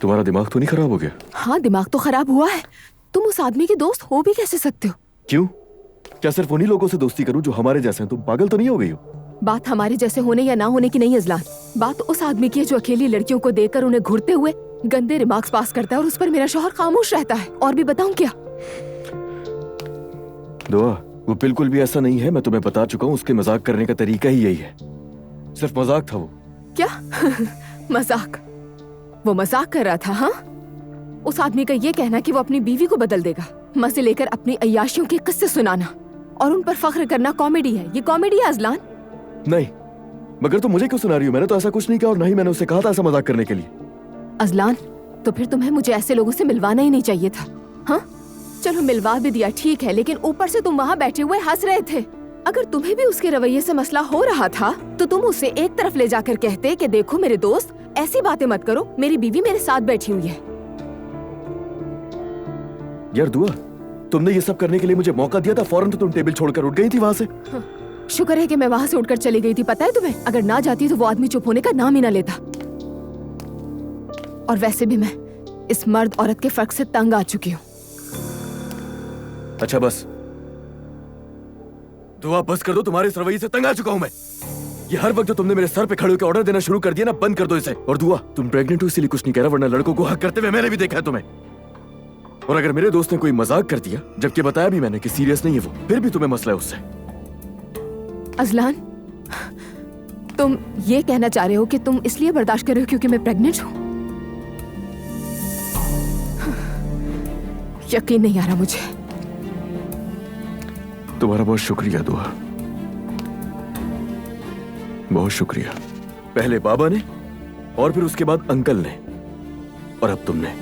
तुम्हारा दिमाग तो नहीं खराब हो गया? हाँ, दिमाग तो खराब हुआ है। तुम उस आदमी के दोस्त हो भी कैसे सकते हो? क्यों? क्या सिर्फ उन्हीं लोगों से दोस्ती करूं जो हमारे जैसे हैं? तुम पागल तो नहीं हो गई हो? बात हमारे जैसे होने या ना होने की नहीं अजलान, बात उस आदमी की है जो अकेली लड़कियों को देखकर उन्हें घुरते हुए गंदे रिमार्क्स पास करता है और उस पर मेरा शौहर खामोश रहता है। और भी बताऊं क्या? दुआ, वो बिल्कुल भी ऐसा नहीं है। मैं तुम्हें बता चुका हूँ, उसके मजाक करने का तरीका ही यही है। सिर्फ मजाक था वो। क्या? मजाक? वो मजाक कर रहा था? हाँ, उस आदमी का ये कहना कि वो अपनी बीवी को बदल देगा, मजे लेकर अपनी अय्याशियों के किस्से सुनाना और उन पर फख्र करना कॉमेडी है। ये कॉमेडी है अजलान? नहीं, मगर तुम मुझे क्यों सुना रही हो? मैंने तो ऐसा कुछ नहीं कहा और ना ही मैंने उसे कहा था ऐसा मजाक करने के लिए। अजलान, तो फिर तुम्हें मुझे ऐसे लोगों से मिलवाना ही नहीं चाहिए था। हाँ, चलो मिलवा भी दिया, ठीक है, लेकिन ऊपर से तुम वहाँ बैठे हुए हंस रहे थे। अगर तुम्हें भी उसके रवैये से मसला हो रहा था तो तुम उसे एक तरफ ले जाकर कहते कि देखो मेरे दोस्त, ऐसी बातें मत करो, मेरी बीवी मेरे साथ बैठी हुई है। यार दुआ, तुमने ये सब करने के लिए मुझे मौका दिया था, फौरन तो तुम टेबल छोड़कर उठ गई थी वहाँ से। हाँ, शुक्र है कि मैं वहाँ से उठकर चली गई थी। पता है तुम्हें, अगर ना जाती तो वो आदमी चुप होने का नाम ही ना लेता। और वैसे भी मैं इस मर्द औरत के फर्क से तंग आ चुकी हूँ। अच्छा बस दुआ, बस कर दो। तुम्हारे इस रवैये से तंग आ चुका हूं मैं। ये हर वक्त जो तुमने मेरे सर पे खड़े होकर ऑर्डर देना शुरू कर दिया ना, बंद कर दो इसे। और दुआ, तुम प्रेग्नेंट हो इसीलिए कुछ नहीं कह रहा, वरना लड़कों को हक करते हुए मैंने भी देखा है तुम्हें। और अगर मेरे दोस्त ने कोई मजाक कर दिया, जबकि बताया भी मैंने कि सीरियस नहीं है वो, फिर भी तुम्हें मसला है उससे। अजलान, तुम ये कहना चाह रहे हो कि तुम इसलिए बर्दाश्त कर रहे हो क्योंकि मैं प्रेग्नेंट हूँ? यकीन नहीं आ रहा मुझे। तुम्हारा बहुत शुक्रिया दुआ, बहुत शुक्रिया। पहले बाबा ने और फिर उसके बाद अंकल ने और अब तुमने।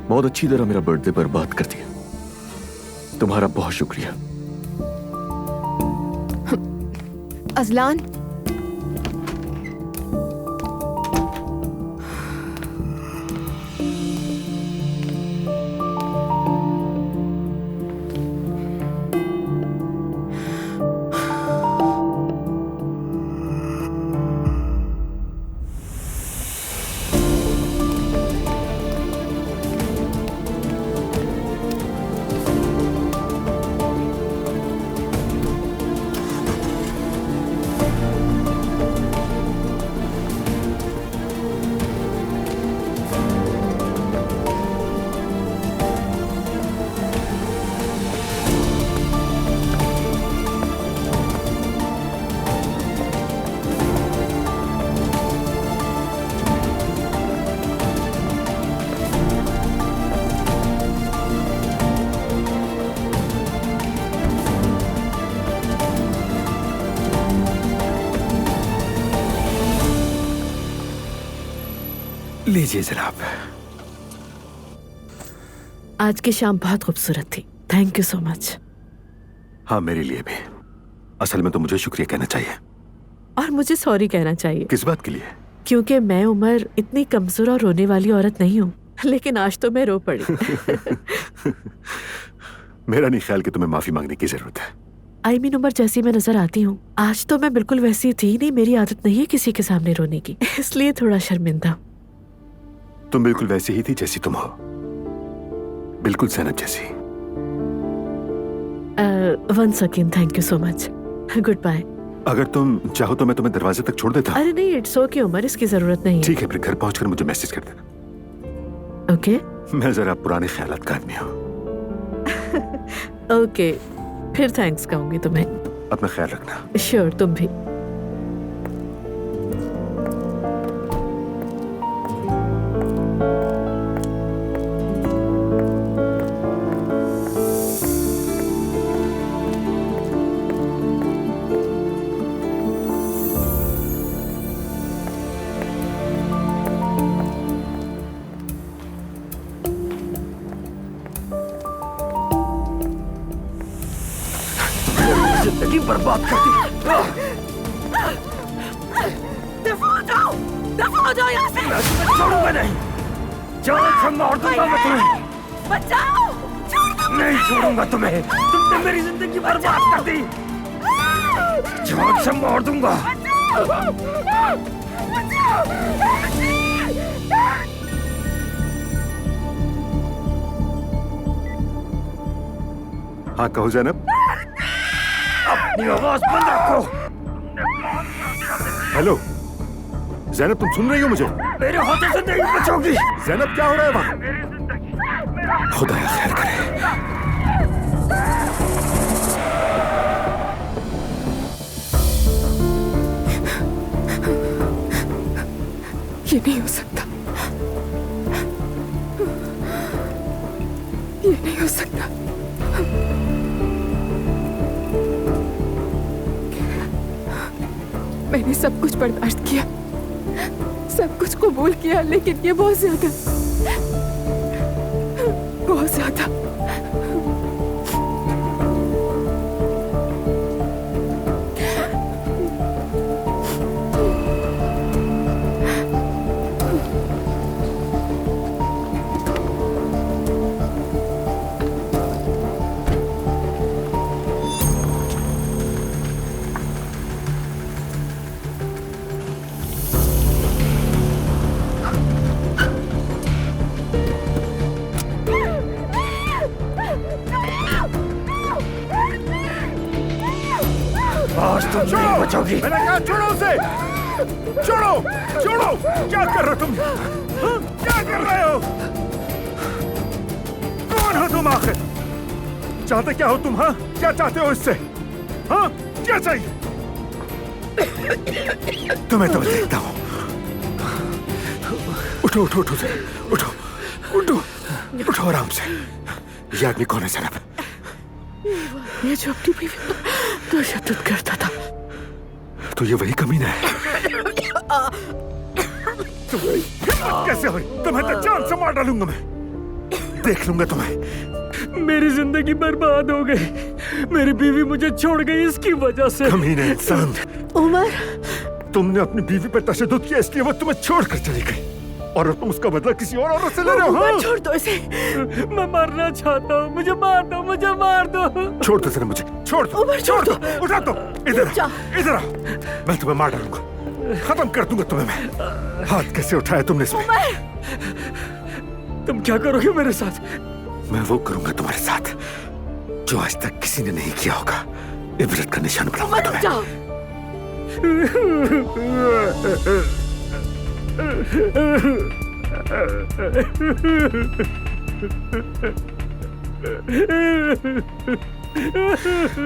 बहुत अच्छी तरह मेरा बर्थडे बर्बाद कर दिया। तुम्हारा बहुत शुक्रिया। अजलान, लीजिए जनाब। आज की शाम बहुत खूबसूरत थी। Thank you so much. हाँ, मेरे लिए भी। असल में तो मुझे शुक्रिया कहना चाहिए। और मुझे सॉरी कहना चाहिए। किस बात के लिए? क्योंकि मैं उमर इतनी कमजोर और रोने वाली औरत नहीं हूँ, लेकिन आज तो मैं रो पड़ी। मेरा नहीं ख्याल कि तुम्हें माफी मांगने की जरूरत है। आई मीन उमर जैसी मैं नजर आती हूँ, आज तो मैं बिल्कुल वैसी थी नहीं। मेरी आदत नहीं है किसी के सामने रोने की, इसलिए थोड़ा शर्मिंदा। तुम बिल्कुल वैसी ही थी जैसी तुम हो, बिल्कुल ज़ैनब जैसी। Once again thank you so much. Good bye. अगर तुम चाहो तो मैं तुम्हें दरवाजे तक छोड़ देता हूँ। अरे नहीं, इट्स ओके उमर, इसकी जरूरत नहीं है। ठीक है, फिर घर पहुंचकर मुझे मैसेज कर देना। ओके। मैं जरा पुराने ख्यालात का आदमी हूँ। ओके, फिर थैंक्स कहूंगी तुम्हें। अपना ख्याल रखना। श्योर, तुम भी। जिंदगी बर्बाद कर दी। दफा हो जाओ, दफा हो जाओ यहाँ से। मैं तुम्हें छोड़ूंगा नहीं, जान से मार दूंगा मैं तुम्हें। बचाओ, छोड़ दो। नहीं छोड़ूंगा तुम्हें, तुमने मेरी जिंदगी बर्बाद कर दी। जान से मार दूंगा। हाँ कहो जैनब। अपनी आवाज बंद रखो। हेलो जैनब, तुम सुन रही हो मुझे? मेरे हाथों से नहीं बचोगी। जैनब क्या हो रहा है वहां? खुदाया खैर करे। ये नहीं हो सकता, ये नहीं हो सकता। मैंने सब कुछ बर्दाश्त किया, सब कुछ कबूल किया, लेकिन ये बहुत ज्यादा, बहुत ज्यादा। आज तुम नहीं बचोगी। मैंने कहा छोड़ो उसे, छोड़ो छोड़ो। क्या कर रहे हो तुम? हाँ? क्या कर रहे हो? कौन हो तुम आखिर? चाहते क्या हो तुम? हाँ, क्या चाहते हो इससे? हाँ, क्या चाहिए? तुम्हें तो मैं देखता हूँ। उठो उठो उठो उठो उठो उठो आराम से। ये आदमी कौन है जनाब? ये जो अपनी बीवी पर तशद्दुद करता था। तो ये वही कमीना है। कैसे हुई? तुम्हें तो जान से मार डालूंगा मैं। देख लूंगा तुम्हें। मेरी जिंदगी बर्बाद हो गई। मेरी बीवी मुझे छोड़ गई इसकी वजह से। कमीने इंसान, उमर, तुमने अपनी बीवी पर तशद्दुद किया इसलिए वो तुम्हें छोड़कर चली गई, और अब तुम उसका बदला किसी और औरत से ले रहे हो। हाँ? छोड़ दो इसे। मैं मरना चाहता हूँ, मुझे मार दो, मुझे मार दो। छोड़ दो जरा मुझे, छोड़ दो, उमर, छोड़ दो, उठा दो। इधर जा। आओ, इधर आओ। मैं तुम्हें मार डालूंगा, खत्म कर दूंगा तुम्हें मैं। हाथ कैसे उठाया तुमने इसमें? तुम क्या करोगे मेरे साथ? मैं वो करूंगा तुम्हारे साथ जो आज तक किसी ने नहीं किया होगा। इबरत का निशान बनाऊंगा तुम्हें। जाओ।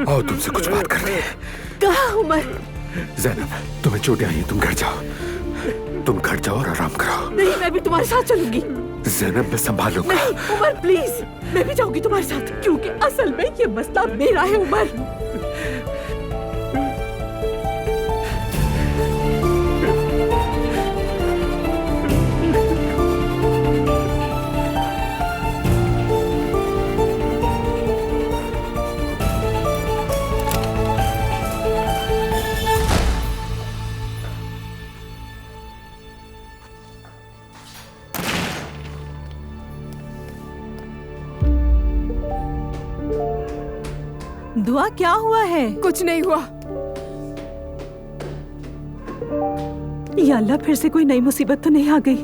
आओ तुमसे कुछ बात करनी है। कहा उमर? जैनब, तुम्हें चोटें आई हैं, तुम घर जाओ। तुम घर जाओ और आराम करो। नहीं, मैं भी तुम्हारे साथ चलूंगी। जैनब, मैं संभालूंगा। नहीं उमर, प्लीज, मैं भी जाऊंगी तुम्हारे साथ, क्योंकि असल में ये मसला मेरा है उमर। दुआ, क्या हुआ है? कुछ नहीं हुआ। या अल्लाह, फिर से कोई नई मुसीबत तो नहीं आ गई?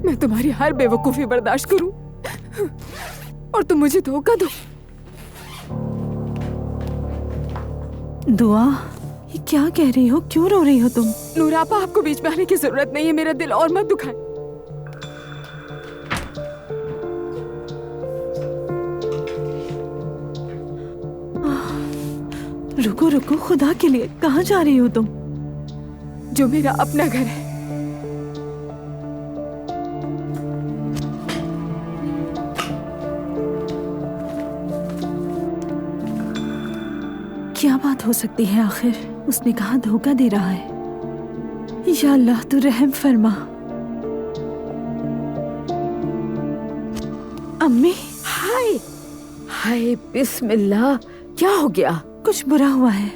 मैं तुम्हारी हर बेवकूफी बर्दाश्त करूं और तुम मुझे धोखा दो। दुआ, ये क्या कह रही हो? क्यों रो रही हो तुम? नूरापा, आपको बीच में आने की जरूरत नहीं है। मेरा दिल और मत दुखाए। रुको रुको, खुदा के लिए, कहाँ जा रही हो तुम? जो मेरा अपना घर है। क्या बात हो सकती है आखिर? उसने कहा धोखा दे रहा है। या अल्लाह, तू रहम फरमा। अम्मी, हाय हाय, बिस्मिल्लाह। क्या हो गया? कुछ बुरा हुआ है,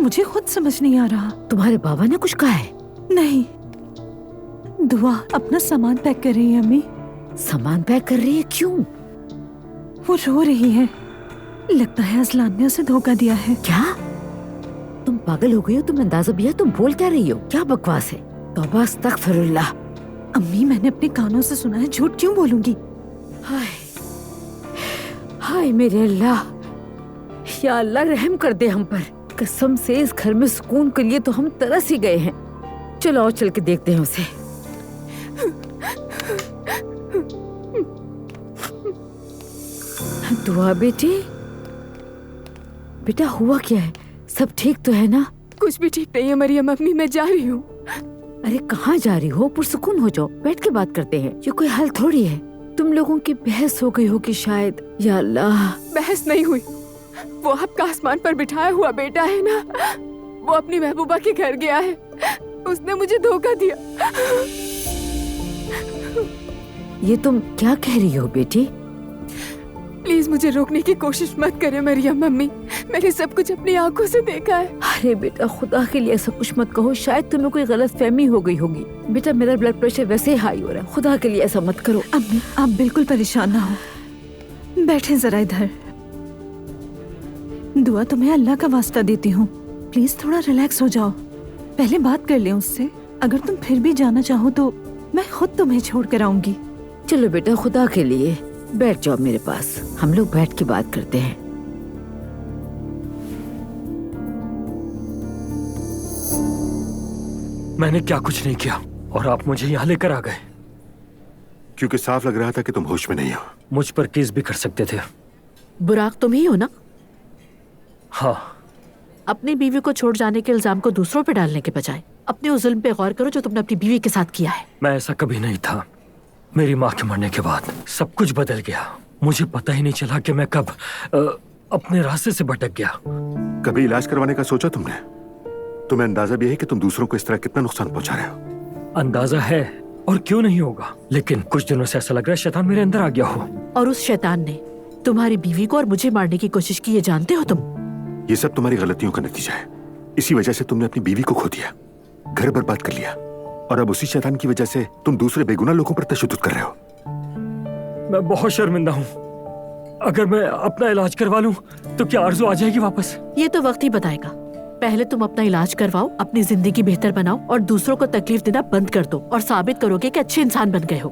मुझे खुद समझ नहीं आ रहा। तुम्हारे बाबा ने कुछ कहा है? नहीं, दुआ अपना सामान पैक कर रही है अम्मी। सामान पैक कर रही है? क्यों? वो रो रही है, लगता है असलान ने उसे धोखा दिया है। क्या? तुम पागल हो गई हो? तुम अंदाजा भी है? तुम बोल क्या रही हो? क्या बकवास है? तौबा अस्तगफिरुल्लाह। अम्मी मैंने अपने कानों से सुना है, झूठ क्यों बोलूंगी? हाय हाय मेरे अल्लाह, या अल्लाह रहम कर दे हम पर। कसम से इस घर में सुकून के लिए तो हम तरस ही गए हैं। चलो और चल के देखते हैं उसे। दुआ बेटी, बेटा हुआ क्या है? सब ठीक तो है ना? कुछ भी ठीक नहीं है मरियम अम्मी, मैं जा रही हूँ। अरे कहाँ जा रही हो? पुरसुकून हो जाओ, बैठ के बात करते हैं। ये कोई हल थोड़ी है। तुम लोगों की बहस हो गई होगी शायद। या अल्लाह, बहस नहीं हुई, वो आपका आसमान पर बिठाया हुआ बेटा है ना, वो अपनी महबूबा के घर गया है, उसने मुझे धोखा दिया। ये तुम क्या कह रही हो बेटी? प्लीज मुझे रोकने की कोशिश मत करें मरियम मम्मी, मैंने सब कुछ अपनी आंखों से देखा है। अरे बेटा खुदा के लिए ऐसा कुछ मत कहो, शायद तुम्हें कोई गलत फहमी हो गई होगी। बेटा मेरा ब्लड प्रेशर वैसे ही हाई हो रहा है, खुदा के लिए ऐसा मत करो। अम्मी आप बिल्कुल परेशान ना हो, बैठे जरा इधर। दुआ तुम्हें अल्लाह का वास्ता देती हूँ, प्लीज थोड़ा रिलैक्स हो जाओ, पहले बात कर ले उससे। अगर तुम फिर भी जाना चाहो तो मैं खुद तुम्हें छोड़ कर आऊंगी। चलो बेटा खुदा के लिए बैठ जाओ मेरे पास, हम लोग बैठ के बात करते हैं। मैंने क्या कुछ नहीं किया और आप मुझे यहाँ लेकर आ गए। क्योंकि साफ लग रहा था कि तुम होश में नहीं हो। मुझ पर केस भी कर सकते थे। बुराक तुम ही हो ना? हाँ। अपनी बीवी को छोड़ जाने के इल्जाम को दूसरों पे डालने के बजाय अपने उस जुल्म पे गौर करो जो तुमने अपनी बीवी के साथ किया है। मैं ऐसा कभी नहीं था। मेरी माँ के मरने के बाद सब कुछ बदल गया। मुझे पता ही नहीं चला कि मैं कब अपने रास्ते से भटक गया। कभी इलाज करवाने का सोचा तुमने? तुम्हें अंदाजा भी है कि तुम दूसरों को इस तरह कितना नुकसान पहुंचा रहे हो? अंदाजा है, और क्यों नहीं होगा, लेकिन कुछ दिनों से ऐसा लग रहा है शैतान मेरे अंदर आ गया हो। और उस शैतान ने तुम्हारी बीवी को और मुझे मारने की कोशिश की, ये जानते हो तुम? ये सब तुम्हारी गलतियों का नतीजा है। इसी वजह से तुमने अपनी बीवी को खो दिया, घर बर्बाद कर लिया, और अब उसी शैतान की वजह से तुम दूसरे बेगुनाह लोगों पर तशद्दुद कर रहे हो। मैं बहुत शर्मिंदा हूँ। अगर मैं अपना इलाज करवा लूँ तो क्या आरज़ू आ जाएगी वापस? ये तो वक्त ही बताएगा। पहले तुम अपना इलाज करवाओ, अपनी जिंदगी बेहतर बनाओ और दूसरों को तकलीफ देना बंद कर दो और साबित करोगे कि अच्छे इंसान बन गए हो।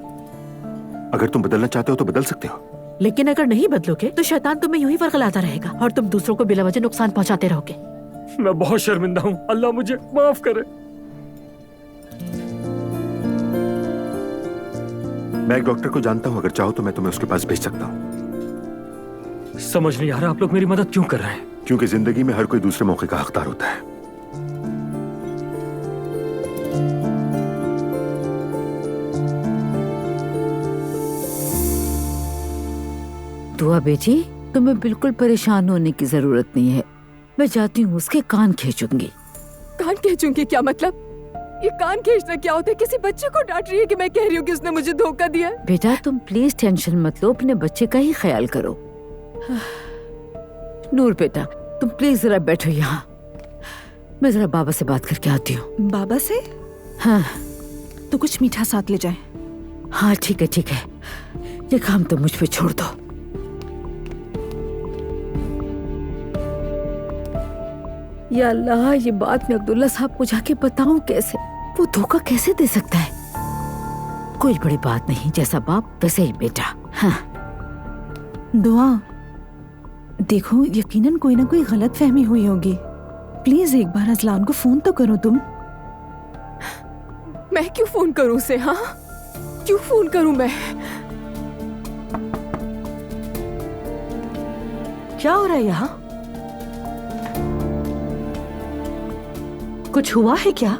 अगर तुम बदलना चाहते हो तो बदल सकते हो, लेकिन अगर नहीं बदलोगे तो शैतान तुम्हें यूं ही वर्गलाता रहेगा और तुम दूसरों को बिला वजह नुकसान पहुंचाते रहोगे। मैं बहुत शर्मिंदा हूँ, अल्लाह मुझे माफ करे। मैं एक डॉक्टर को जानता हूँ, अगर चाहो तो मैं तुम्हें उसके पास भेज सकता हूँ। समझ नहीं आ रहा आप लोग मेरी मदद क्यों कर रहे हैं? क्योंकि जिंदगी में हर कोई दूसरे मौके का हकदार होता है। दुआ बेटी, तुम्हें बिल्कुल परेशान होने की जरूरत नहीं है। मैं जाती हूँ, उसके कान खींचूंगी। कान खींचूंगी क्या मतलब? ये कान खींचना क्या होता है? किसी बच्चे को डांट रही है कि मैं कह रही हूँ कि उसने मुझे धोखा दिया। बेटा तुम प्लीज टेंशन मत लो, अपने बच्चे का ही ख्याल करो। नूर बेटा तुम प्लीज जरा बैठो यहाँ, मैं जरा बाबा से बात करके आती हूँ। बाबा से? हाँ तो कुछ मीठा साथ ले जाए। हाँ ठीक है, ये काम तो मुझ पे छोड़ दो। या अल्लाह, ये बात मैं अब्दुल्ला साहब को जाके बताऊं कैसे? वो धोखा कैसे दे सकता है? कोई बड़ी बात नहीं, जैसा बाप वैसे ही बेटा। हाँ दुआ देखो, यकीनन कोई ना कोई गलत फहमी हुई होगी, प्लीज एक बार अजलान को फोन तो करो तुम। मैं क्यों फोन करूं उसे? हाँ क्यों फोन करूं मैं? क्या हो रहा है यहाँ? कुछ हुआ है क्या?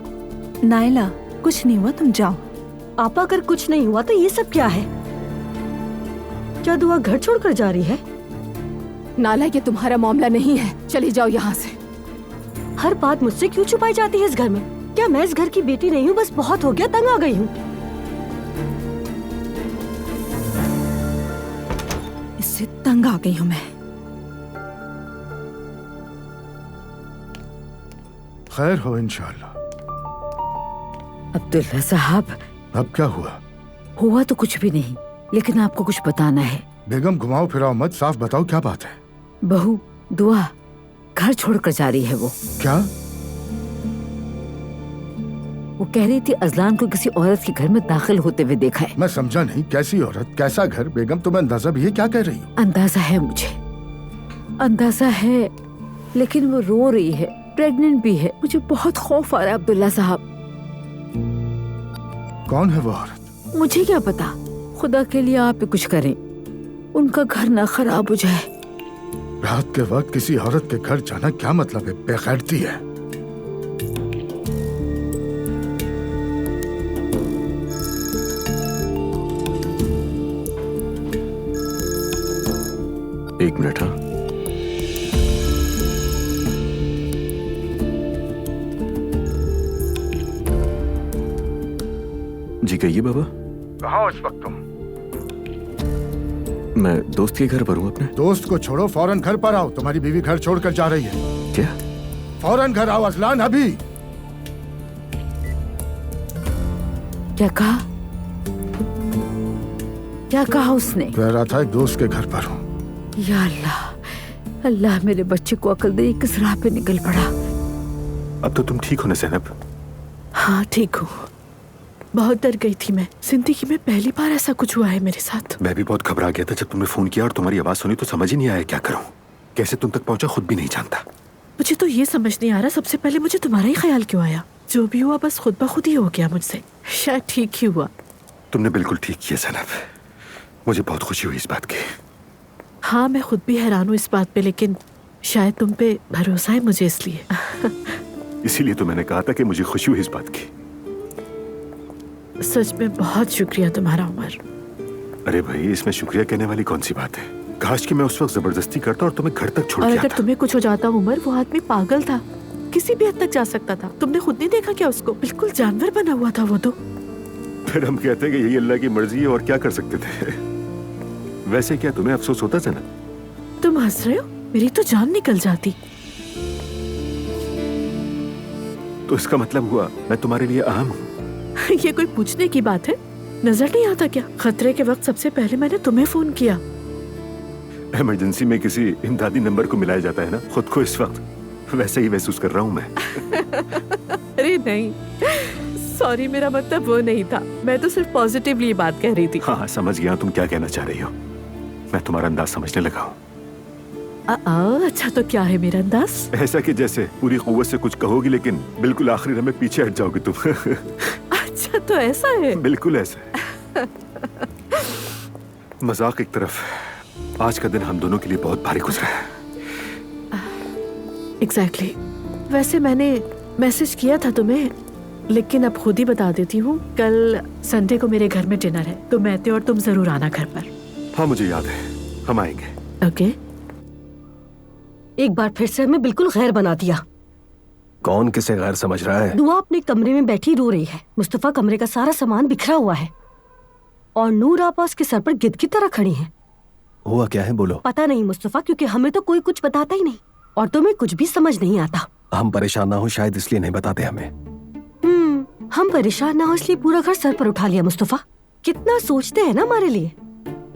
नायला कुछ नहीं हुआ, तुम जाओ। पापा अगर कुछ नहीं हुआ तो ये सब क्या है? क्या दुआ घर छोड़कर जा रही है? नाला, ये तुम्हारा मामला नहीं है, चली जाओ यहाँ से। हर बात मुझसे क्यों छुपाई जाती है इस घर में? क्या मैं इस घर की बेटी नहीं हूँ? बस बहुत हो गया, तंग आ गई हूँ। इससे तंग आ गई हूँ मैं। खैर हो इंशाअल्लाह। अब्दुल्ला साहब, अब क्या हुआ? हुआ तो कुछ भी नहीं, लेकिन आपको कुछ बताना है। बेगम घुमाओ फिराओ मत, साफ बताओ क्या बात है। बहू दुआ घर छोड़कर जा रही है। वो क्या? वो कह रही थी अजलान को किसी औरत के घर में दाखिल होते हुए देखा है। मैं समझा नहीं, कैसी औरत, कैसा घर? बेगम तुम्हें अंदाजा भी है क्या कह रही हो? अंदाजा है, मुझे अंदाजा है, लेकिन वो रो रही है, प्रेग्नेंट भी है। मुझे बहुत खौफ आ रहा है अब्दुल्ला साहब। कौन है वो औरत? मुझे क्या पता, खुदा के लिए आप ही कुछ करें, उनका घर ना खराब हो जाए। रात के वक्त किसी औरत के घर जाना क्या मतलब है? बेगैरती है। एक मिनट। हाँ, जी कहिए बाबा। कहाँ हो इस वक्त तुम? मैं दोस्त के घर पर हूँ अपने। दोस्त को छोड़ो, फौरन घर पर आओ। तुम्हारी बीवी घर छोड़कर जा रही है। क्या? फौरन घर आओ अजलान, अभी। क्या कहा? क्या कहा उसने? कह रहा था एक दोस्त के घर पर हूँ। या अल्लाह, अल्लाह मेरे बच्चे को अकल दे, किस राह पे निकल पड़ा। अब तो तुम ठीक हो ना ज़ैनब? हाँ ठीक हूँ। बहुत डर गई थी मैं, जिंदगी में पहली बार ऐसा कुछ हुआ है मेरे साथ। मैं भी बहुत घबरा गया था जब तुमने फोन किया और तुम्हारी आवाज सुनी तो समझ ही नहीं आया क्या करूं। कैसे तुम तक पहुंचा खुद भी नहीं जानता। मुझे तो ये समझ नहीं आ रहा सबसे पहले मुझे तुम्हारा ही ख्याल क्यों आया। जो भी हुआ बस खुद ब खुद ही हो गया मुझसे। शायद ठीक ही हुआ। तुमने बिल्कुल ठीक किया ज़ैनब, मुझे बहुत खुशी हुई इस बात की। हाँ मैं खुद भी हैरान हूँ इस बात पे, लेकिन शायद तुम पे भरोसा है मुझे इसलिए। इसीलिए तो मैंने कहा था कि मुझे खुशी हुई इस बात की। सच में बहुत शुक्रिया तुम्हारा उमर। अरे भाई, इसमें शुक्रिया कहने वाली कौन सी बात है? काश कि मैं उस वक्त जबरदस्ती करता और तुम्हें घर तक छोड़ और के अगर आता। तुम्हें कुछ हो जाता उमर, वो आदमी पागल था, किसी भी हद तक जा सकता था। तुमने खुद नहीं देखा क्या उसको? बिल्कुल जानवर बना हुआ था वो तो। फिर हम कहते हैं कि यही अल्लाह की मर्जी है और क्या कर सकते थे। वैसे क्या तुम्हें अफसोस होता था ना? तुम हंस रहे हो? मेरी तो जान निकल जाती। तो इसका मतलब हुआ मैं तुम्हारे लिए अहम हूँ। ये कोई पूछने की बात है? नजर नहीं आता क्या? खतरे के वक्त सबसे पहले मैंने तुम्हें फोन किया। इमरजेंसी में किसी इमदादी नंबर को मिलाया जाता है ना, खुद को इस वक्त वैसे ही महसूस कर रहा हूँ मैं। अरे नहीं, सॉरी, मेरा मतलब वो नहीं था। मैं तो सिर्फ पॉजिटिवली बात कह रही थी। हाँ समझ गया तुम क्या कहना चाह रही हो। मैं तुम्हारा अंदाज समझने लगा हूँ। अच्छा तो क्या है मेरा अंदाज? ऐसा कि जैसे पूरी कुव्वत से कुछ कहोगी लेकिन बिल्कुल आखिरी में पीछे हट जाओगी तुम। अच्छा तो ऐसा है? बिल्कुल ऐसा। मजाक एक तरफ, आज का दिन हम दोनों के लिए बहुत भारी गुजरा है। एग्जैक्टली। वैसे मैंने मैसेज किया था तुम्हें, लेकिन अब खुद ही बता देती हूँ। कल संडे को मेरे घर में डिनर है, तो मैं और तुम जरूर आना घर पर। हाँ मुझे याद है, हम आएंगे। ओके। एक बार फिर से हमें बिल्कुल गैर बना दिया। कौन किसे गैर समझ रहा है? दुआ अपने कमरे में बैठी रो रही है। मुस्तफा कमरे का सारा सामान बिखरा हुआ है और नूर आपा उसके सर पर गिद्ध की तरह खड़ी है। हुआ क्या है बोलो। पता नहीं मुस्तफा, क्योंकि हमें तो कोई कुछ बताता ही नहीं और तुम्हें कुछ भी समझ नहीं आता। हम परेशान ना हो शायद इसलिए नहीं बताते हमें। हम परेशान ना हो इसलिए पूरा घर सर पर उठा लिया। मुस्तफा कितना सोचते हैं ना हमारे लिए।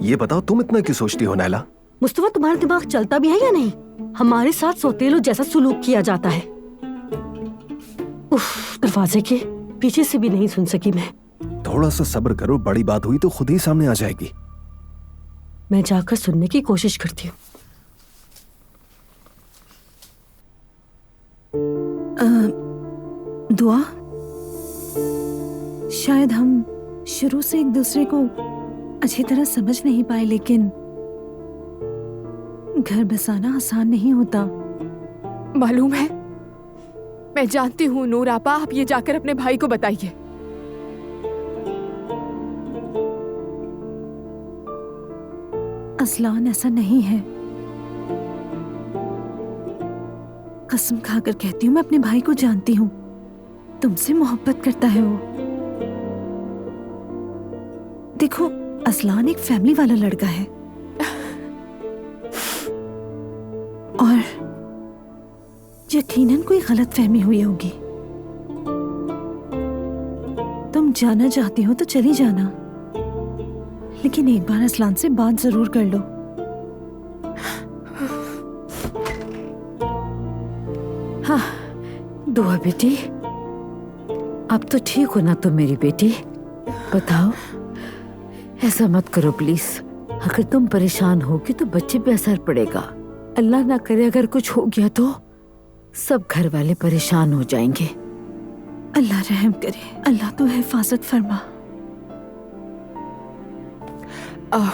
ये बताओ तुम इतना क्यों सोचती हो नैला? मुस्तफा तुम्हारा दिमाग चलता भी है या नहीं? हमारे साथ सौतेलों जैसा सुलूक किया जाता है। उफ, दरवाजे के पीछे से भी नहीं सुन सकी मैं। थोड़ा सा सब्र करो, बड़ी बात हुई तो खुद ही सामने आ जाएगी। मैं जाकर सुनने की कोशिश करती हूँ। दुआ, शायद हम शुरू से एक दूसरे को अच्छी तरह समझ नहीं पाए, लेकिन घर बसाना आसान नहीं होता। मालूम है, मैं जानती हूँ नूर आपा, आप ये जाकर अपने भाई को बताइए। असलान ऐसा नहीं है, कसम खाकर कहती हूँ, मैं अपने भाई को जानती हूँ। तुमसे मोहब्बत करता है वो। देखो, असलान एक फैमिली वाला लड़का है और यकीनन कोई गलत फहमी हुई होगी। जाना चाहती हो तो चली जाना, लेकिन एक बार असलान से बात जरूर कर लो। हाँ दुआ बेटी, अब तो ठीक हो ना तुम मेरी बेटी? बताओ, ऐसा मत करो प्लीज। अगर तुम परेशान होगी तो बच्चे पे असर पड़ेगा। अल्लाह ना करे अगर कुछ हो गया तो सब घर वाले परेशान हो जाएंगे। अल्लाह रहम करे, अल्लाह तो हिफाजत फरमा।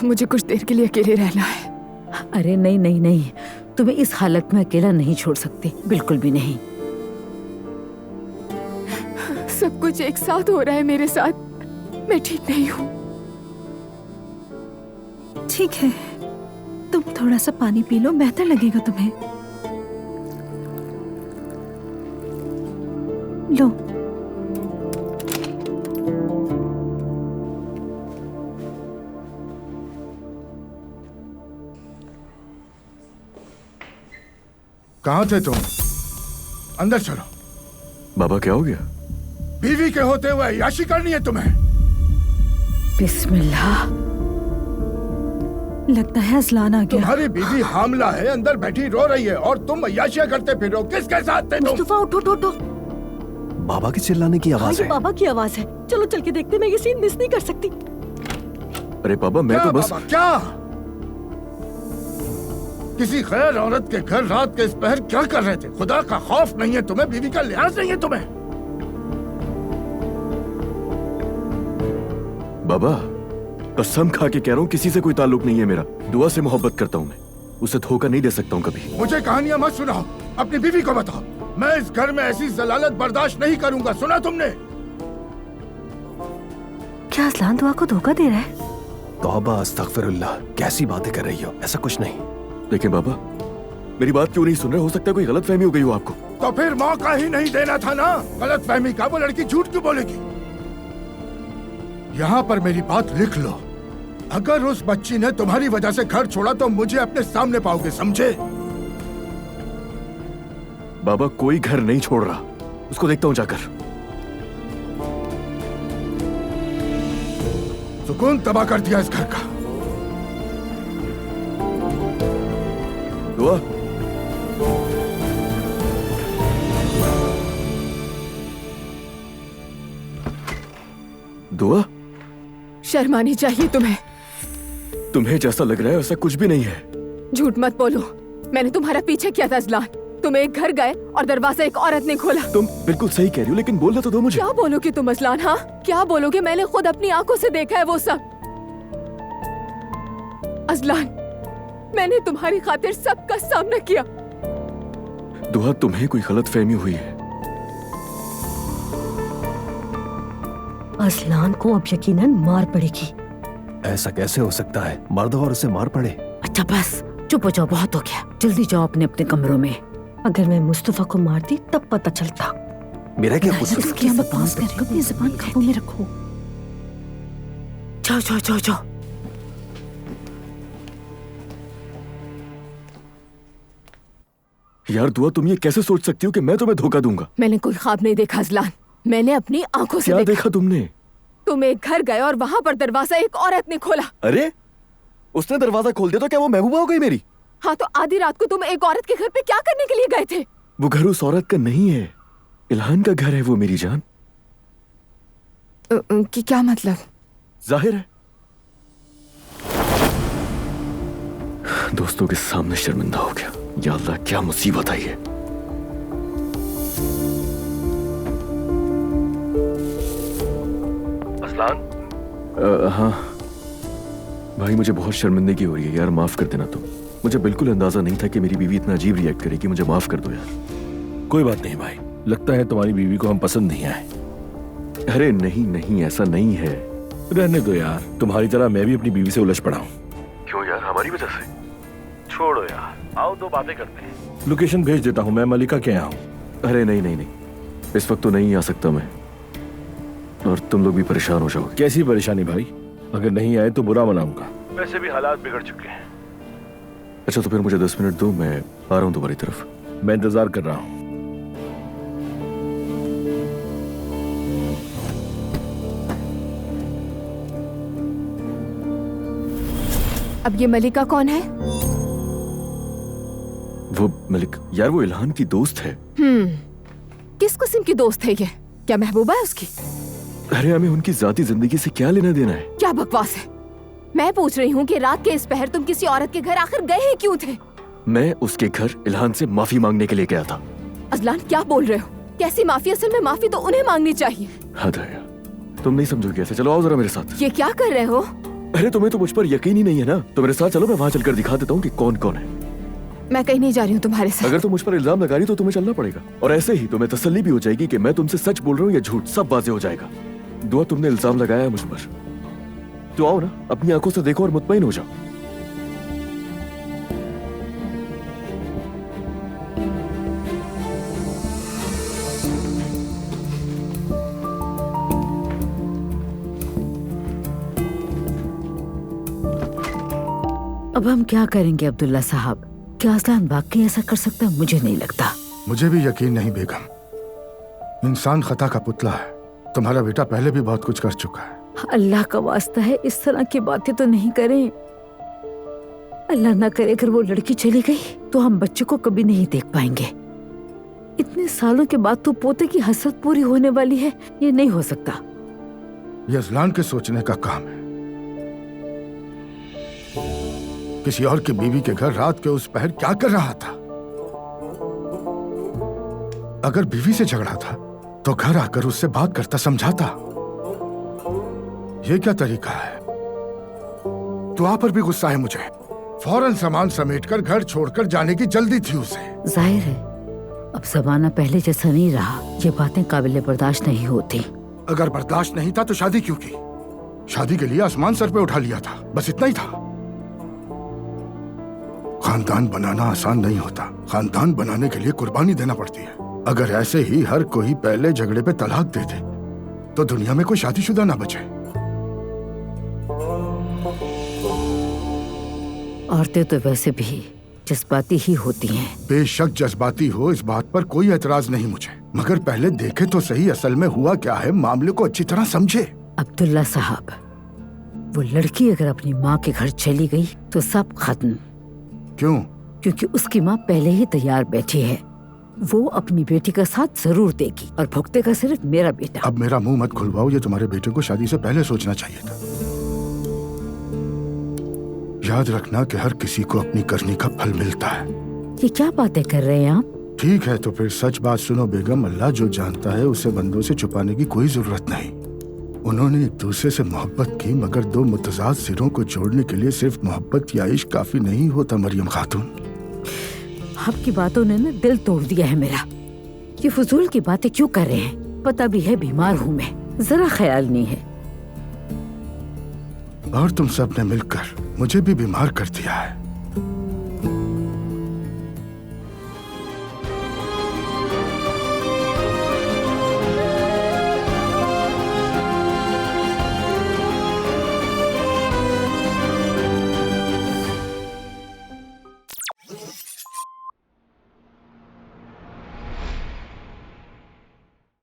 मुझे कुछ देर के लिए अकेले रहना है। अरे नहीं नहीं नहीं, तुम्हें इस हालत में अकेला नहीं छोड़ सकती, बिल्कुल भी नहीं। सब कुछ एक साथ हो रहा है मेरे साथ, मैं ठीक नहीं हूँ। ठीक है, तुम थोड़ा सा पानी पी लो, बेहतर लगेगा तुम्हें। लो। कहाँ थे तुम? अंदर चलो। बाबा क्या हो गया? बीवी के होते हुए अय्याशी करनी है तुम्हें? बिस्मिल्लाह। लगता है असलान आ गया। तुम्हारी बीवी हामला है, अंदर बैठी रो रही है और तुम अय्याशियां करते फिर रहो। किसके साथ थे तुम? मुस्तफा उठो उठो उठो। बाबा के चिल्लाने की आवाज ये है। बाबा की आवाज है, चलो चल के देखते। मैं ये सीन मिस नहीं कर सकती। अरे बाबा मैं तो बस बाबा, क्या किसी गैर औरत के घर रात के इस पहर क्या कर रहे थे? खुदा का खौफ नहीं है तुम्हें? बीवी का लिहाज नहीं है तुम्हें? बाबा कसम खा के कह रहा हूँ, किसी से कोई ताल्लुक नहीं है मेरा। दुआ से मोहब्बत करता हूँ मैं, उसे धोखा नहीं दे सकता हूँ कभी। मुझे कहानियां मत सुनाओ, अपनी बीवी को बताओ। मैं इस घर में ऐसी जलालत बर्दाश्त नहीं करूंगा, सुना तुमने? क्या असलान दुआ को धोखा दे रहा है? तौबा अस्तगफिरुल्लाह, कैसी बातें कर रही हो? ऐसा कुछ नहीं। देखिए बाबा, मेरी बात क्यों नहीं सुन रहे? हो सकता है कोई गलत फहमी हो गई हो आपको। तो फिर मौका ही नहीं देना था ना गलत फहमी का। वो लड़की झूठ क्यों बोलेगी? यहाँ पर मेरी बात लिख लो। अगर उस बच्ची ने तुम्हारी वजह से घर छोड़ा तो मुझे अपने सामने पाओगे, समझे? बाबा कोई घर नहीं छोड़ रहा, उसको देखता हूँ जाकर। सुकून तबाह कर दिया इस घर का। दुआ दुआ शर्म आनी चाहिए तुम्हें। तुम्हें जैसा लग रहा है वैसा कुछ भी नहीं है। झूठ मत बोलो, मैंने तुम्हारा पीछे किया था असलान। तुम एक घर गए और दरवाजा एक औरत ने खोला। तुम बिल्कुल सही कह रही हो, लेकिन बोलना तो दो मुझे। क्या बोलोगे तुम असलान? हाँ क्या बोलोगे? मैंने खुद अपनी आंखों से देखा है वो सब। असलान, मैंने तुम्हारी खातिर सबका सामना किया। दुआ तुम्हें कोई गलत फहमी हुई है। असलान को अब यकीनन मार पड़ेगी। ऐसा कैसे हो सकता है? मर्द और उसे मार पड़े? अच्छा बस चुप हो जाओ, बहुत हो गया। जल्दी जाओ अपने अपने कमरों में। अगर मैं मुस्तफा को मारती तब पता चलता। मेरा क्या कसूर? इसकी बकवास कर रही हो? अपनी जुबान काबू में रखो। जाओ जाओ जाओ जाओ। यार दुआ, तुम ये कैसे सोच सकती हो कि मैं तुम्हें धोखा दूंगा? मैंने कोई ख्वाब नहीं देखा असलान, मैंने अपनी आंखों से क्या देखा। देखा तुमने? तुम एक घर गए और वहाँ पर दरवाजा एक औरत ने खोला। अरे उसने दरवाजा खोल दिया तो क्या वो महबूबा हो गई मेरी? हाँ तो आधी रात को तुम एक औरत के घर पे क्या करने के लिए गए थे? वो घर उस औरत का नहीं है, इल्हान का घर है वो मेरी जान। कि क्या मतलब? जाहिर है दोस्तों के सामने शर्मिंदा हो गया। या अल्लाह क्या मुसीबत आई है। असलान? हाँ भाई, मुझे बहुत शर्मिंदगी हो रही है यार, माफ कर देना तुम। मुझे बिल्कुल अंदाजा नहीं था कि मेरी बीवी इतना अजीब रिएक्ट करेगी। मुझे माफ कर दो यार। कोई बात नहीं भाई, लगता है तुम्हारी बीवी को हम पसंद नहीं आए। अरे नहीं नहीं, ऐसा नहीं है। रहने दो यार, तुम्हारी तरह मैं भी अपनी बीवी से उलझ पड़ा हूँ। क्यों यार, हमारी वजह से? छोड़ो यार, आओ दो बातें करते हैं। लोकेशन भेज देता हूँ, मैं मलिका के यहाँ हूँ। अरे नहीं नहीं नहीं, इस वक्त तो नहीं आ सकता मैं, और तुम लोग भी परेशान हो जाओगे। कैसी परेशानी भाई? अगर नहीं आए तो बुरा मनाऊंगा। वैसे भी हालात बिगड़ चुके हैं। अच्छा तो फिर मुझे 10 मिनट दो, मैं आ रहा हूँ तुम्हारी तरफ। मैं इंतजार कर रहा हूँ। अब ये मलिका कौन है? वो मलिक यार, वो इल्हान की दोस्त है। किस किस्म की दोस्त है ये? क्या महबूबा है उसकी? अरे हमें उनकी जाती जिंदगी से क्या लेना देना है? क्या बकवास है। मैं पूछ रही हूँ कि रात के इस पहर तुम किसी औरत के घर आखिर गए ही क्यों थे? मैं उसके घर इल्हान से माफी मांगने के लिए गया था। अजलान, क्या बोल रहे हो? कैसी माफी? असल में माफी तो उन्हें मांगनी चाहिए। हद है यार, तुम नहीं समझोगे ऐसे। चलो आओ जरा मेरे साथ। ये क्या कर रहे हो? अरे तुम्हें तो मुझ पर यकीन ही नहीं है ना, तो मेरे साथ चलो, मैं वहाँ चलकर दिखा देता हूँ कि कौन कौन है। मैं कहीं नहीं जा रही हूँ तुम्हारे साथ। अगर तुम मुझ पर इल्जाम लगा रही तो तुम्हें चलना पड़ेगा, और ऐसे ही तुम्हें तसल्ली भी हो जाएगी कि मैं तुमसे सच बोल रहा हूँ या झूठ, सब वाज़ेह हो जाएगा। दुआ, तुमने इल्जाम लगाया है मुझ पर, तो आओ ना, अपनी आंखों से देखो और मुतमईन हो जाओ। अब हम क्या करेंगे अब्दुल्ला साहब? क्या असलान वाकई ऐसा कर सकता है? मुझे नहीं लगता। मुझे भी यकीन नहीं बेगम। इंसान खता का पुतला है। तुम्हारा बेटा पहले भी बहुत कुछ कर चुका है। अल्लाह का वास्ता है, इस तरह की बातें तो नहीं करें। अल्लाह ना करे अगर वो लड़की चली गई तो हम बच्चे को कभी नहीं देख पाएंगे। इतने सालों के बाद तो पोते की हसरत पूरी होने वाली है, ये नहीं हो सकता। ये अजलान के सोचने का काम है। किसी और की बीवी के घर रात के उस पहर क्या कर रहा था? अगर बीवी से झगड़ा था तो घर आकर उससे बात करता, समझाता। ये क्या तरीका है? दुआ पर भी गुस्सा है मुझे। फौरन सामान समेटकर घर छोड़कर जाने की जल्दी थी उसे। जाहिर है अब जमाना पहले जैसा नहीं रहा, ये बातें काबिल बर्दाश्त नहीं होती। अगर बर्दाश्त नहीं था तो शादी क्यों की? शादी के लिए आसमान सर पे उठा लिया था, बस इतना ही था। खानदान बनाना आसान नहीं होता। खानदान बनाने के लिए कुर्बानी देना पड़ती है। अगर ऐसे ही हर कोई पहले झगड़े पे तलाक दे दे तो दुनिया में कोई शादीशुदा ना बचे। औरतें तो वैसे भी जज्बाती ही होती हैं। बेशक जज्बाती हो, इस बात पर कोई एतराज नहीं मुझे, मगर पहले देखे तो सही असल में हुआ क्या है, मामले को अच्छी तरह समझे। अब्दुल्ला साहब, वो लड़की अगर अपनी माँ के घर चली गई तो सब खत्म। क्यों? क्योंकि उसकी माँ पहले ही तैयार बैठी है। वो अपनी बेटी का साथ जरूर देगी और भुगतेगा सिर्फ मेरा बेटा। अब मेरा मुंह मत खुलवाओ, ये तुम्हारे बेटे को शादी से पहले सोचना चाहिए था। याद रखना कि हर किसी को अपनी करनी का फल मिलता है। ये क्या बातें कर रहे हैं आप? ठीक है तो फिर सच बात सुनो बेगम, अल्लाह जो जानता है उसे बंदों से छुपाने की कोई जरूरत नहीं। उन्होंने एक दूसरे से मोहब्बत की, मगर दो मुतजाद सिरों को जोड़ने के लिए सिर्फ मोहब्बत या इश्क काफी नहीं होता मरियम खातून। आपकी बातों ने ना दिल तोड़ दिया है मेरा। ये फजूल की बातें क्यों कर रहे हैं? पता भी है बीमार हूँ मैं, जरा ख्याल नहीं है। और तुम सब ने मिलकर मुझे भी बीमार कर दिया है।